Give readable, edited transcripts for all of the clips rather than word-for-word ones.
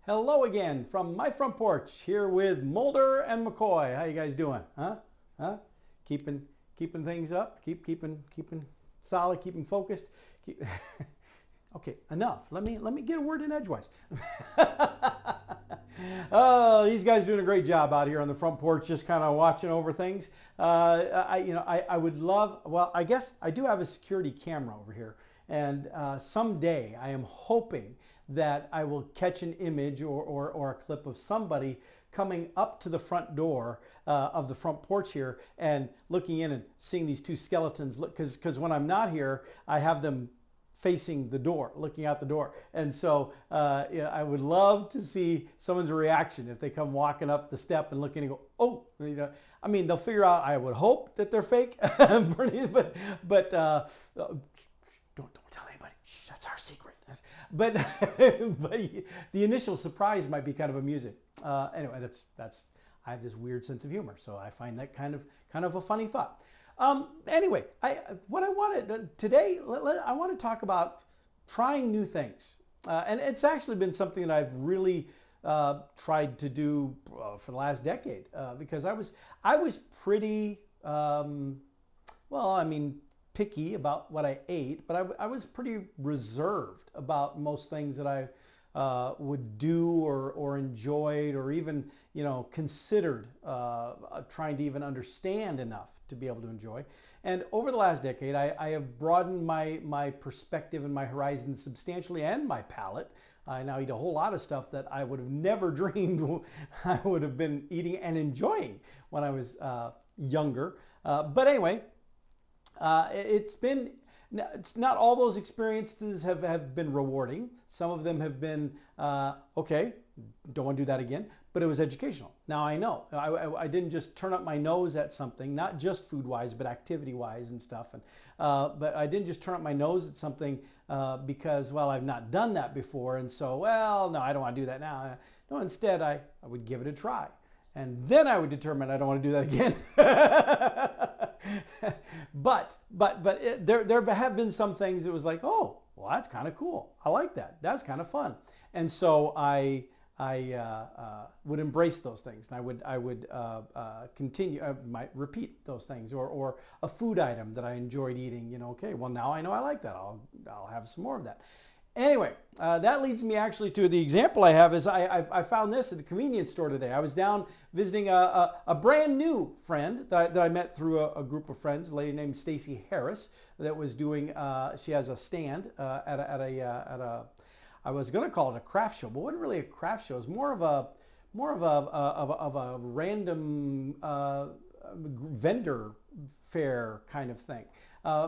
Hello again from my front porch here with Mulder and McCoy. How you guys doing? Huh? Keeping things up? Keeping solid, keeping focused. Keep... Okay, enough. Let me get a word in edgewise. Oh, these guys doing a great job out here on the front porch, just kind of watching over things. I would love. Well, I guess I do have a security camera over here, and someday I am hoping that I will catch an image or a clip of somebody coming up to the front door of the front porch here and looking in and seeing these two skeletons. Because when I'm not here, I have them facing the door, looking out the door. And so I would love to see someone's reaction if they come walking up the step and looking and go, oh, I mean, they'll figure out, I would hope that they're fake, but don't tell anybody. Shh, that's our secret. But the initial surprise might be kind of amusing. Anyway, that's I have this weird sense of humor, so I find that kind of a funny thought. Anyway, what I wanted today, I want to talk about trying new things, and it's actually been something that I've really tried to do for the last decade, because I was pretty picky about what I ate, but I was pretty reserved about most things that I would do or enjoyed or even considered trying to even understand enough to be able to enjoy. And over the last decade, I have broadened my perspective and my horizons substantially, and my palate. I now eat a whole lot of stuff that I would have never dreamed I would have been eating and enjoying when I was younger. But anyway, it's not all those experiences have been rewarding. Some of them have been, okay, don't want to do that again, but it was educational. Now I know, I didn't just turn up my nose at something, not just food-wise, but activity-wise and stuff. But I didn't just turn up my nose at something because, well, I've not done that before, and so, well, no, I don't want to do that now. No, instead, I would give it a try. And then I would determine I don't want to do that again. but there have been some things that was like, oh, well, that's kind of cool. I like that. That's kind of fun. And so I would embrace those things, and I would continue. I might repeat those things, or a food item that I enjoyed eating. Okay, well, now I know I like that. I'll have some more of that. Anyway, that leads me actually to the example I have is I found this at the convenience store today. I was down visiting a brand new friend that I met through a group of friends, a lady named Stacey Harris, that was doing, she has a stand at a I was going to call it a craft show, but it wasn't really a craft show. It was more of a random vendor fair kind of thing.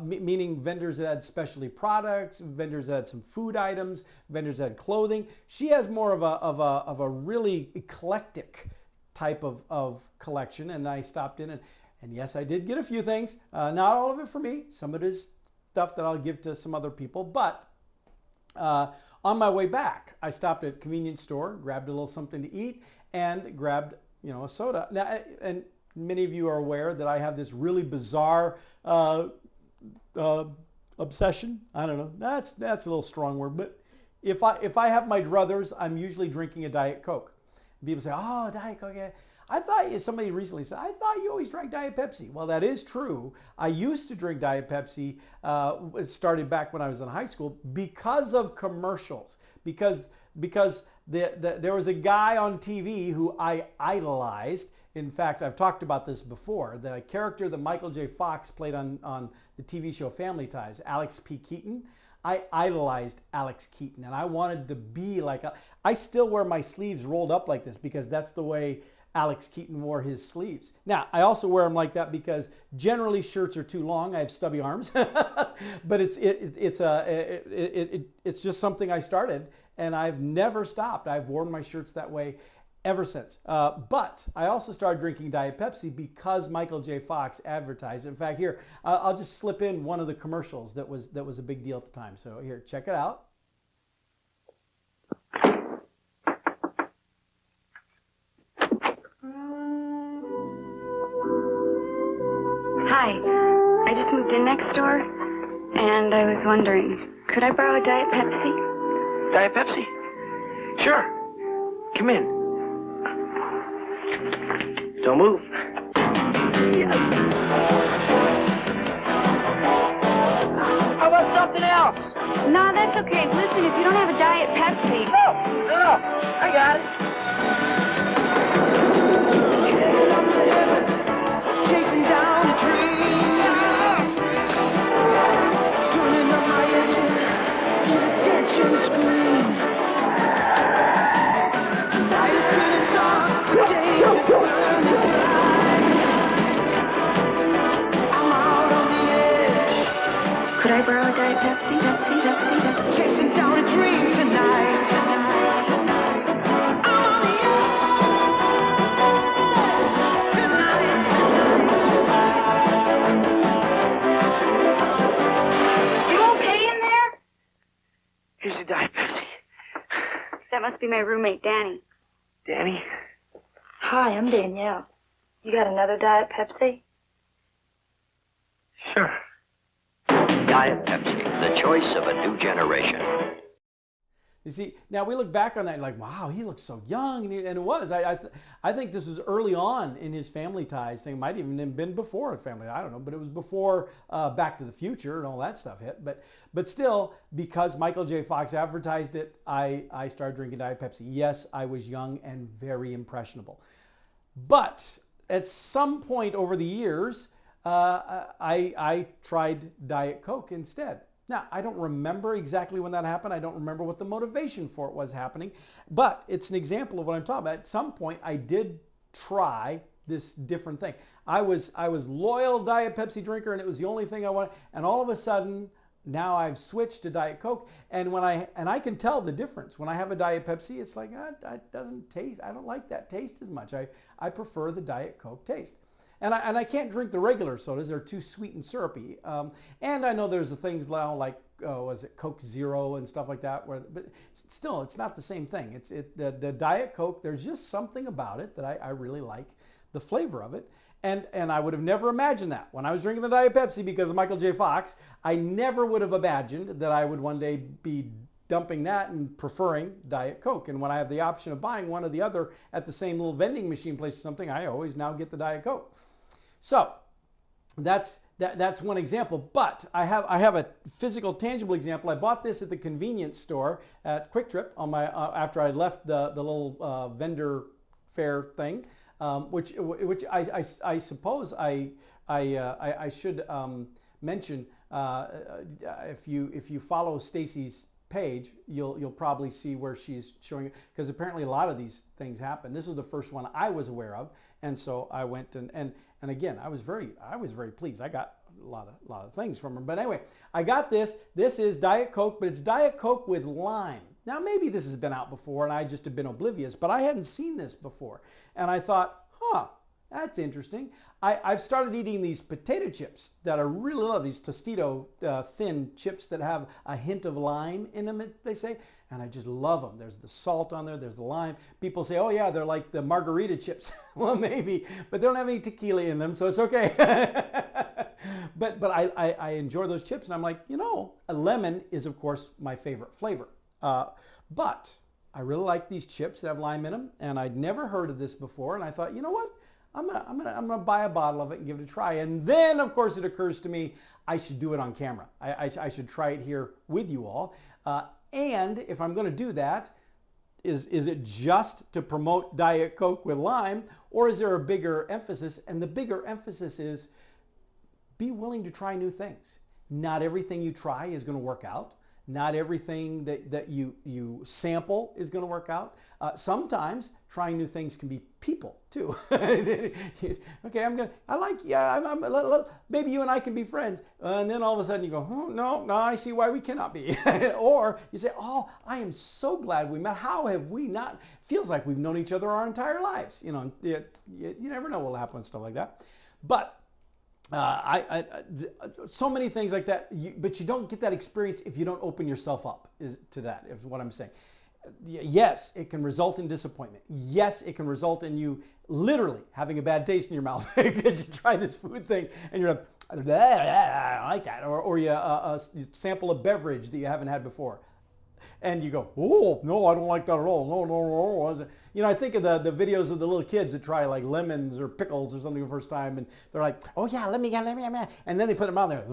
Meaning vendors that had specialty products, vendors that had some food items, vendors that had clothing. She has more of a really eclectic type of collection, and I stopped in and yes, I did get a few things. Not all of it for me. Some of it is stuff that I'll give to some other people. But on my way back, I stopped at a convenience store, grabbed a little something to eat, and grabbed a soda. Now, and many of you are aware that I have this really bizarre obsession. I don't know. That's a little strong word, but if I have my druthers, I'm usually drinking a Diet Coke. People say, "Oh, Diet Coke." Yeah. Somebody recently said, "I thought you always drank Diet Pepsi." Well, that is true. I used to drink Diet Pepsi. It started back when I was in high school because of commercials. Because there was a guy on TV who I idolized. In fact, I've talked about this before. The character that Michael J. Fox played on the TV show Family Ties, Alex P. Keaton, I idolized Alex Keaton, and I wanted to be like I still wear my sleeves rolled up like this because that's the way Alex Keaton wore his sleeves. Now, I also wear them like that because generally shirts are too long. I have stubby arms, but it's just something I started, and I've never stopped. I've worn my shirts that way ever since. But I also started drinking Diet Pepsi because Michael J. Fox advertised it. In fact, here, I'll just slip in one of the commercials that was a big deal at the time. So here, check it out. Hi, I just moved in next door, and I was wondering, could I borrow a Diet Pepsi? Diet Pepsi? Sure. Come in. Don't move. How about something else? No, that's okay. Listen, if you don't have a Diet Pepsi. No. I got it. Chasing down a dream. Turning up my engine to the tension screen. Night is getting dark, the day is burning bright. I'm out on the edge. Could I borrow a Diet Pepsi? Chasing down a dream tonight. I'm on the edge tonight. You okay in there? Here's your Diet Pepsi. That must be my roommate, Danny. Danny? Hi, I'm Danielle. You got another Diet Pepsi? Sure. Diet Pepsi, the choice of a new generation. You see, now we look back on that and like, wow, he looks so young, and it was. I think this was early on in his family ties thing. It might even have been before family, I don't know, but it was before Back to the Future and all that stuff hit. But still, because Michael J. Fox advertised it, I started drinking Diet Pepsi. Yes, I was young and very impressionable. But at some point over the years, I tried Diet Coke instead. Now, I don't remember exactly when that happened. I don't remember what the motivation for it was happening, but it's an example of what I'm talking about. At some point, I did try this different thing. I was loyal Diet Pepsi drinker, and it was the only thing I wanted. And all of a sudden, now I've switched to Diet Coke, and I can tell the difference. When I have a Diet Pepsi, it's like it doesn't taste. I don't like that taste as much. I prefer the Diet Coke taste. And I can't drink the regular sodas; they're too sweet and syrupy. And I know there's the things now like was it Coke Zero and stuff like that. But still, it's not the same thing. The Diet Coke. There's just something about it that I really like, the flavor of it. And I would have never imagined that when I was drinking the Diet Pepsi because of Michael J. Fox. I never would have imagined that I would one day be dumping that and preferring Diet Coke. And when I have the option of buying one or the other at the same little vending machine place or something, I always now get the Diet Coke. So that's one example, but I have a physical, tangible example. I bought this at the convenience store at Quick Trip on my after I left the little vendor fair thing, which I suppose I should mention. If you follow Stacey's page, you'll probably see where she's showing it, because apparently a lot of these things happen. This was the first one I was aware of, and so I went and again, I was very pleased. I got a lot of things from her. But anyway, I got this. This is Diet Coke, but it's Diet Coke with lime. Now maybe this has been out before and I just have been oblivious, but I hadn't seen this before. And I thought, that's interesting. I've started eating these potato chips that I really love, these Tostito thin chips that have a hint of lime in them, they say, and I just love them. There's the salt on there, there's the lime. People say, oh yeah, they're like the margarita chips. Well, maybe, but they don't have any tequila in them, so it's okay. But I enjoy those chips, and I'm like, a lemon is of course my favorite flavor. But I really like these chips that have lime in them, and I'd never heard of this before, and I thought, you know what? I'm gonna buy a bottle of it and give it a try. And then, of course, it occurs to me I should do it on camera. I should try it here with you all. And if I'm going to do that, is it just to promote Diet Coke with lime, or is there a bigger emphasis? And the bigger emphasis is be willing to try new things. Not everything you try is going to work out. Not everything that you sample is going to work out. Sometimes trying new things can be people too. Okay, maybe you and I can be friends. And then all of a sudden you go, no, I see why we cannot be. Or you say, oh, I am so glad we met. How have we not? Feels like we've known each other our entire lives. You never know what will happen and stuff like that. But so many things like that, but you don't get that experience if you don't open yourself up to that, is what I'm saying. Yes, it can result in disappointment. Yes, it can result in you literally having a bad taste in your mouth because you try this food thing and you're like, I don't like that. Or you sample a beverage that you haven't had before. And you go, oh, no, I don't like that at all. No, no, no. You know, I think of the videos of the little kids that try like lemons or pickles or something the first time, and they're like, oh yeah, let me, and then they put them out there.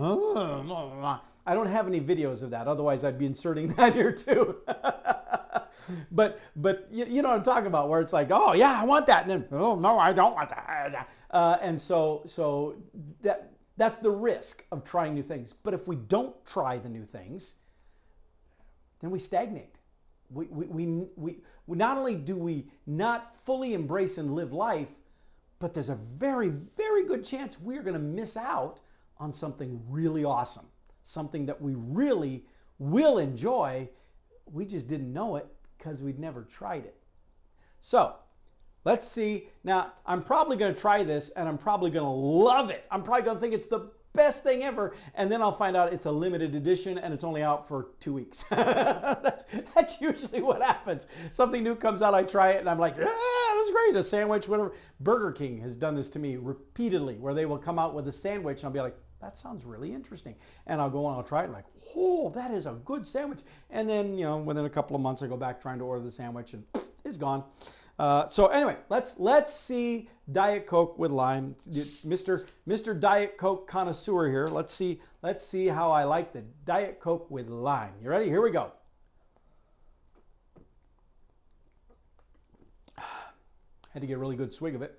I don't have any videos of that. Otherwise, I'd be inserting that here too. But you know what I'm talking about, where it's like, oh yeah, I want that, and then, oh no, I don't want that. And so that's the risk of trying new things. But if we don't try the new things, then we stagnate. We not only do we not fully embrace and live life, but there's a very, very good chance we're going to miss out on something really awesome, something that we really will enjoy. We just didn't know it because we'd never tried it. So let's see. Now, I'm probably going to try this, and I'm probably going to love it. I'm probably going to think it's the best thing ever, and then I'll find out it's a limited edition and it's only out for 2 weeks. That's usually what happens. Something new comes out, I try it, and I'm like, yeah, that's great, a sandwich, whatever. Burger King has done this to me repeatedly, where they will come out with a sandwich, and I'll be like, that sounds really interesting. And I'll go on, I'll try it, and like, oh, that is a good sandwich. And then, you know, within a couple of months, I go back trying to order the sandwich, and it's gone. So anyway, let's see Diet Coke with lime, Mr. Diet Coke connoisseur here. Let's see how I like the Diet Coke with lime. You ready? Here we go. Had to get a really good swig of it.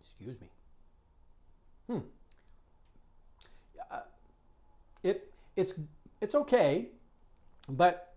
Excuse me. It's okay, but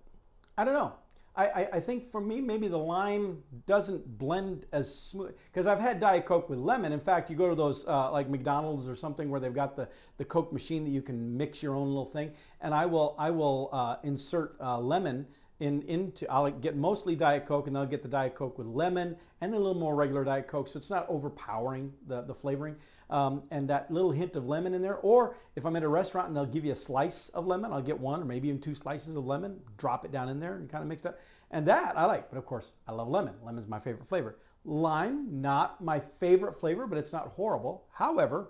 I don't know. I think for me, maybe the lime doesn't blend as smooth, because I've had Diet Coke with lemon. In fact, you go to those like McDonald's or something where they've got the Coke machine that you can mix your own little thing, and I will insert lemon into. I'll get mostly Diet Coke, and then I'll get the Diet Coke with lemon and then a little more regular Diet Coke, so it's not overpowering the flavoring, and that little hint of lemon in there. Or if I'm at a restaurant and they'll give you a slice of lemon, I'll get one or maybe even 2 slices of lemon, drop it down in there and kind of mix it up. And that I like, but of course I love lemon. Lemon's my favorite flavor. Lime, not my favorite flavor, but it's not horrible. However,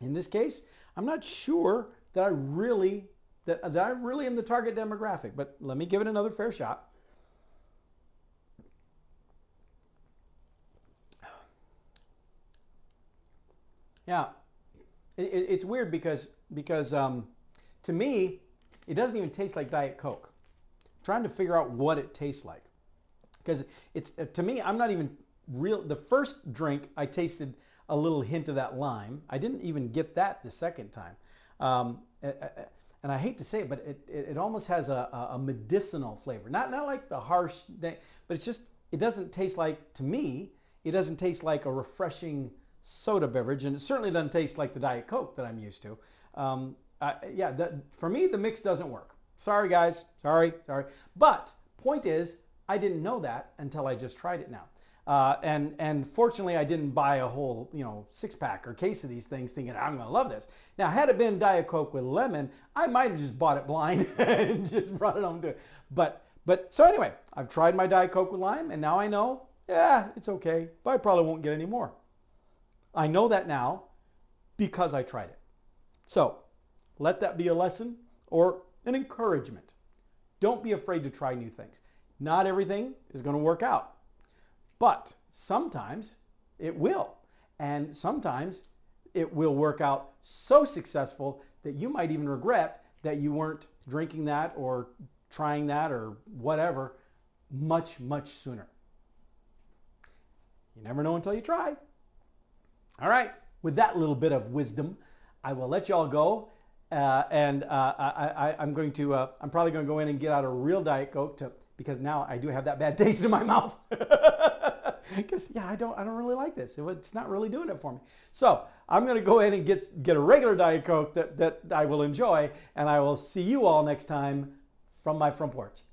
in this case, I'm not sure that I really am the target demographic, but let me give it another fair shot. Yeah, it's weird because to me, it doesn't even taste like Diet Coke. I'm trying to figure out what it tastes like, because it's to me, I'm not even real. The first drink, I tasted a little hint of that lime. I didn't even get that the second time. And I hate to say it, but it almost has a medicinal flavor. Not like the harsh thing, but it's just, it doesn't taste like, to me, it doesn't taste like a refreshing soda beverage, and it certainly doesn't taste like the Diet Coke that I'm used to. For me, the mix doesn't work. Sorry, guys. Sorry. But point is, I didn't know that until I just tried it now. And fortunately, I didn't buy a whole 6-pack or case of these things thinking I'm going to love this. Now, had it been Diet Coke with lemon, I might have just bought it blind and just brought it home to it. But so anyway, I've tried my Diet Coke with lime, and now I know, yeah, it's okay, but I probably won't get any more. I know that now because I tried it. So let that be a lesson or an encouragement. Don't be afraid to try new things. Not everything is going to work out, but sometimes it will. And sometimes it will work out so successful that you might even regret that you weren't drinking that or trying that or whatever much, much sooner. You never know until you try. All right, with that little bit of wisdom, I will let you all go. I'm probably going to go in and get out a real Diet Coke because now I do have that bad taste in my mouth. Because I don't really like this. It's not really doing it for me. So I'm going to go ahead and get a regular Diet Coke that I will enjoy, and I will see you all next time from my front porch.